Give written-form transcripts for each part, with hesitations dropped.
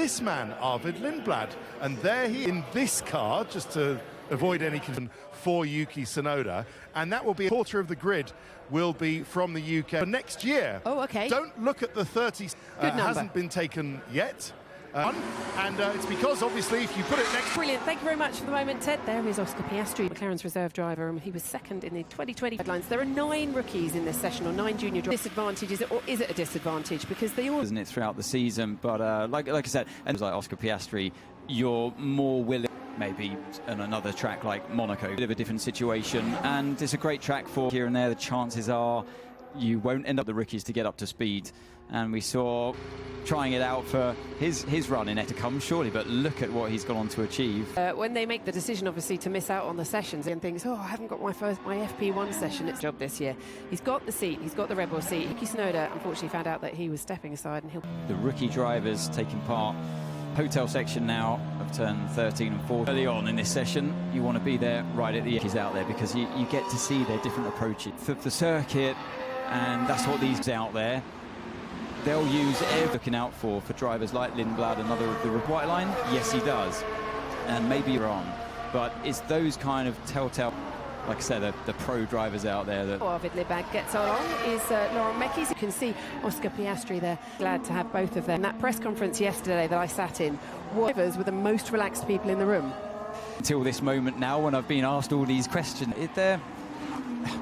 this man, Arvid Lindblad. And there he in this car, just to avoid any confusion, for Yuki Tsunoda. And that will be a quarter of the grid will be from the UK for next year. Oh, okay. Don't look at the 30. Hasn't been taken yet. It's because, obviously, if you put it next... Brilliant. Thank you very much for the moment, Ted. There is Oscar Piastri, McLaren's reserve driver, and he was second in the 2020 guidelines. There are 9 rookies in this session, or 9 junior drivers. Disadvantage, is it, or is it a disadvantage? Because they all... Isn't it throughout the season? But like I said, and like Oscar Piastri, you're more willing... maybe on another track like Monaco, bit of a different situation, and it's a great track for here and there. The chances are you won't end up the rookies to get up to speed, and we saw trying it out for his run in it to come surely, but look at what he's gone on to achieve. When they make the decision obviously to miss out on the sessions and thinks, oh, I haven't got my FP1 session, it's job this year. He's got the seat, he's got the Red Bull seat. Yuki Tsunoda unfortunately found out that he was stepping aside, and the rookie drivers taking part. Hotel section now of turn 13 and 14. Early on in this session, you want to be there right at the edges out there, because you get to see their different approaches for the circuit, and that's what these out there. They'll use looking out for drivers like Lindblad, another of the white line. Yes, he does, and maybe you're on, but it's those kind of telltale. Like I said, the pro drivers out there. That Arvid Lindblad gets along is Laurent Mekies. You can see Oscar Piastri there. Glad to have both of them. That press conference yesterday that I sat in, drivers were the most relaxed people in the room. Until this moment now, when I've been asked all these questions,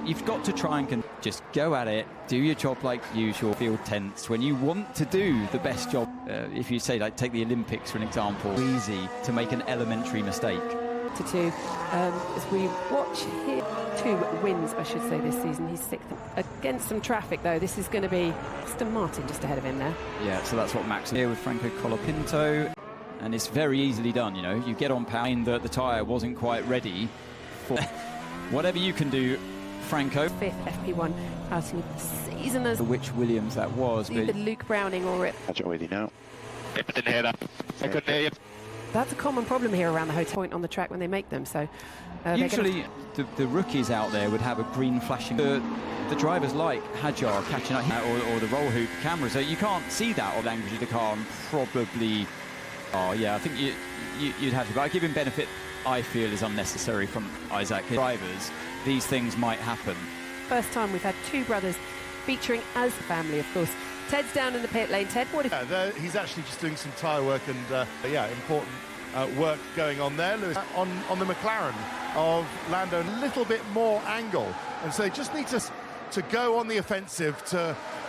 you've got to try and just go at it, do your job like usual, feel tense. When you want to do the best job, if you say, like, take the Olympics for an example, easy to make an elementary mistake. To 2 as we watch here, 2 wins I should say this season. He's 6th against some traffic though. This is going to be Aston Martin just ahead of him there. Yeah, so that's what Max is here with Franco Colapinto, and it's very easily done. You know, you get on power, that the tyre wasn't quite ready for whatever you can do. Franco 5th FP1 outing of the season, as which Williams that was, either Luke Browning or it. I didn't hear that. I couldn't hear you. That's a common problem here around the hotel point on the track when they make them. So usually the rookies out there would have a green flashing. The drivers like Hajar catching up, or the roll hoop camera, so you can't see that or language of the car, and probably, oh yeah, I think you'd have to. But I give him benefit, I feel, is unnecessary from Isaac. Drivers, these things might happen. First time we've had 2 brothers featuring as a family, of course. Ted's down in the pit lane. Ted, what if... he's actually just doing some tyre work and, important work going on there. Lewis on the McLaren of Lando, a little bit more angle. And so they just need to go on the offensive.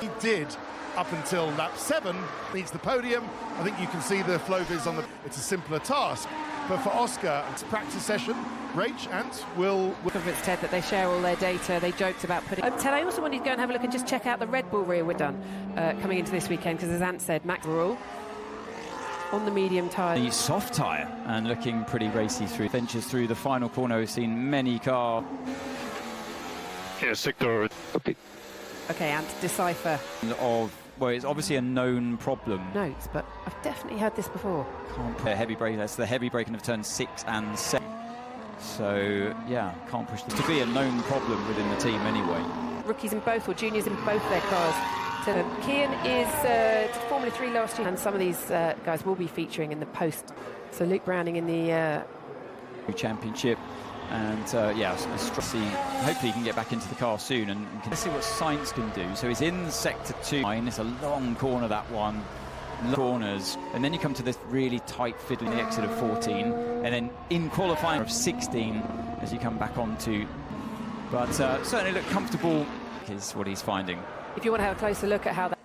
He did up until lap 7, needs the podium. I think you can see the flow viz on the... It's a simpler task. But for Oscar, it's a practice session. Rach, Ant will... Convince Ted that they share all their data. They joked about putting... Ted, I also wanted to go and have a look and just check out the Red Bull rear we're done coming into this weekend, because as Ant said, Max Rural on the medium tyre. The soft tyre, and looking pretty racy through. Ventures through the final corner. We've seen many cars. Yeah, sector. Okay, Ant, decipher. Well, it's obviously a known problem. Notes, but I've definitely heard this before. Can't put a heavy brake. That's the heavy braking of turn 6 and 7. So yeah, can't push them. To be a known problem within the team anyway. Rookies in both, or juniors in both their cars. So Kian is Formula 3 last year, and some of these guys will be featuring in the post. So Luke Browning in the championship, and hopefully he can get back into the car soon, and can see what Sainz can do. So he's in sector 2. It's a long corner, that one. Corners, and then you come to this really tight fiddle in the exit of 14, and then in qualifying of 16 as you come back onto. But certainly look comfortable is what he's finding. If you want to have a closer look at how that...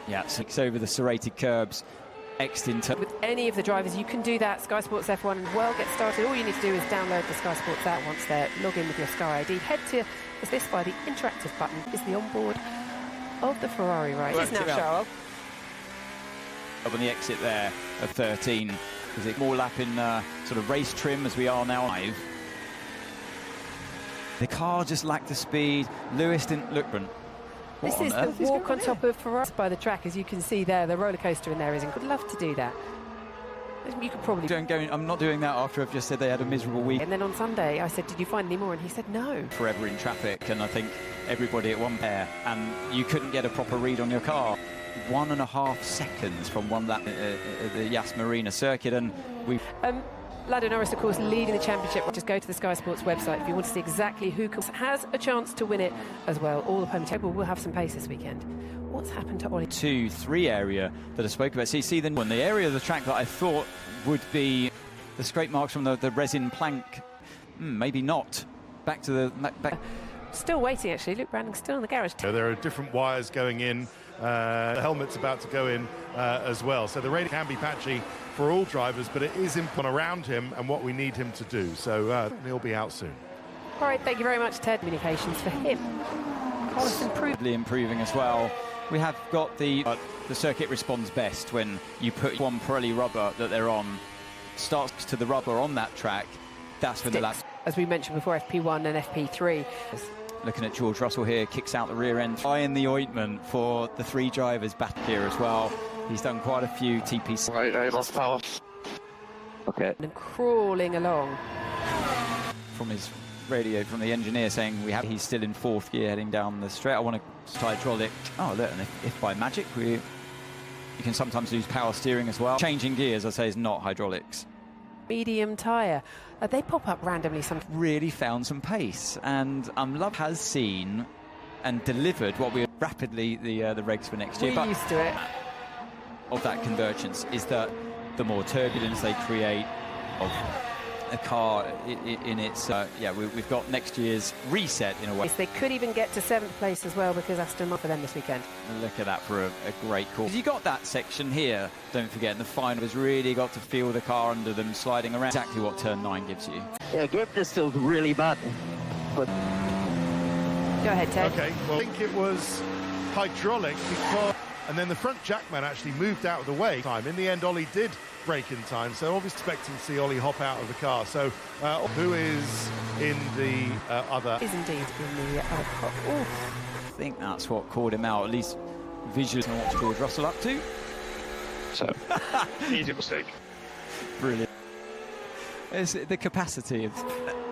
Yeah, 6 over the serrated curbs. With any of the drivers, you can do that. Sky Sports F1 and well get started. All you need to do is download the Sky Sports app once there. Log in with your Sky ID. Head to this by the interactive button. Is the onboard of the Ferrari race. It is now, Charles. On the exit there of 13. Is it more lap in sort of race trim as we are now? 5. The car just lacked the speed. Lewis didn't look. This is the walk on top of Ferrari by the track, as you can see there. The roller coaster in there is. I'd love to do that. You could probably... I'm not doing that after I've just said they had a miserable week. And then on Sunday, I said, did you find any more? And he said, no. Forever in traffic, and I think everybody at one pair, and you couldn't get a proper read on your car. 1.5 seconds from one lap the Yas Marina circuit, and we. Lando Norris, of course, leading the championship. Just go to the Sky Sports website if you want to see exactly who has a chance to win it as well. All the podium table will have some pace this weekend. What's happened to Ollie? 2-3 area that I spoke about. So you see the area of the track that I thought would be the scrape marks from the resin plank. Maybe not. Back to the back. Still waiting, actually. Luke Brandon's still in the garage. There are different wires going in. The helmet's about to go in as well. So the radar can be patchy for all drivers, but it is input around him and what we need him to do. So he'll be out soon. All right, thank you very much, Ted. Communications for him. Carlos improving as well. We have got the circuit responds best when you put one Pirelli rubber that they're on starts to the rubber on that track. That's when the lap. As we mentioned before, FP1 and FP3. Looking at George Russell here, kicks out the rear end. Eye in the ointment for the 3 drivers back here as well. He's done quite a few TPC. Right, I lost power. Okay. And crawling along. From his radio, from the engineer saying he's still in 4th gear heading down the straight. I want to hydraulic. Oh, look, and if by magic you can sometimes lose power steering as well. Changing gears, I say, is not hydraulics. Medium tyre. They pop up randomly sometimes. Really found some pace, and Love has seen and delivered what we rapidly the regs for next year. We're used to it. Of that convergence is that the more turbulence they create of a car in its we've got next year's reset in a way. They could even get to 7th place as well, because Aston Martin for them this weekend. Look at that for a great call. You got that section here, don't forget, in the final has really got to feel the car under them sliding around. Exactly what turn 9 gives you. Yeah, grip is still really bad. But go ahead, Ted. Okay, well, I think it was hydraulic because, and then the front jackman actually moved out of the way. In the end, Ollie did break in time, so obviously expecting to see Ollie hop out of the car. So who is in the other? Is indeed in the other car. I think that's what called him out, at least visually. What's George Russell up to? So, easy mistake. Brilliant. It's the capacity of.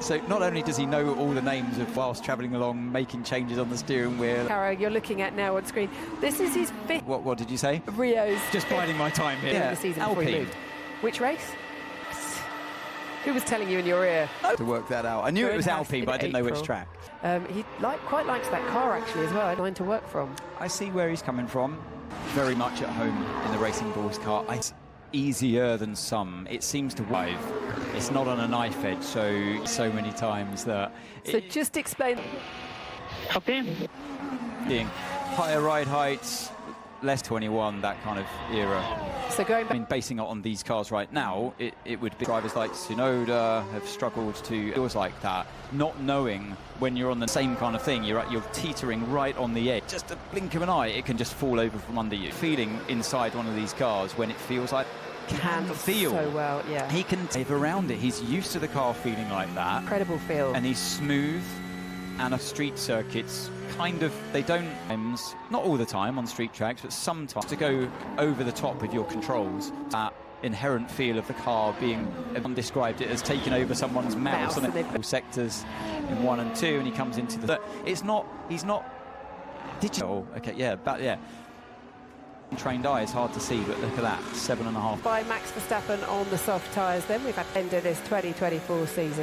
So not only does he know all the names of whilst travelling along, making changes on the steering wheel. Caro, you're looking at now on screen. This is his 5th. What did you say? Rio's. Just biding my time here. Yeah, the season before he moved. Which race? Who was telling you in your ear? To work that out. I knew it was Alpine, but I didn't know which track. He quite likes that car actually as well. Mine to work from. I see where he's coming from. Very much at home in the Racing Bulls car. It's easier than some. It seems to drive. It's not on a knife edge, so many times that. So just explain. okay. Being higher ride heights, less 21, that kind of era. So going back. I mean, basing it on these cars right now, it would be drivers like Tsunoda have struggled to doors like that, not knowing when you're on the same kind of thing, you're teetering right on the edge. Just a blink of an eye, it can just fall over from under you. Feeling inside one of these cars when it feels like can feel so well, yeah. He can drive around it. He's used to the car feeling like that. Incredible feel. And he's smooth, and street circuits kind of, they don't, not all the time on street tracks, but sometimes to go over the top with your controls. That inherent feel of the car being, everyone described it as taking over someone's mouse. And then sectors in 1 and 2, and he comes into the, he's not digital. Okay, yeah, but yeah. Trained eye is hard to see, but look at that, 7.5. By Max Verstappen on the soft tyres then. We've had to end of this 2024 season.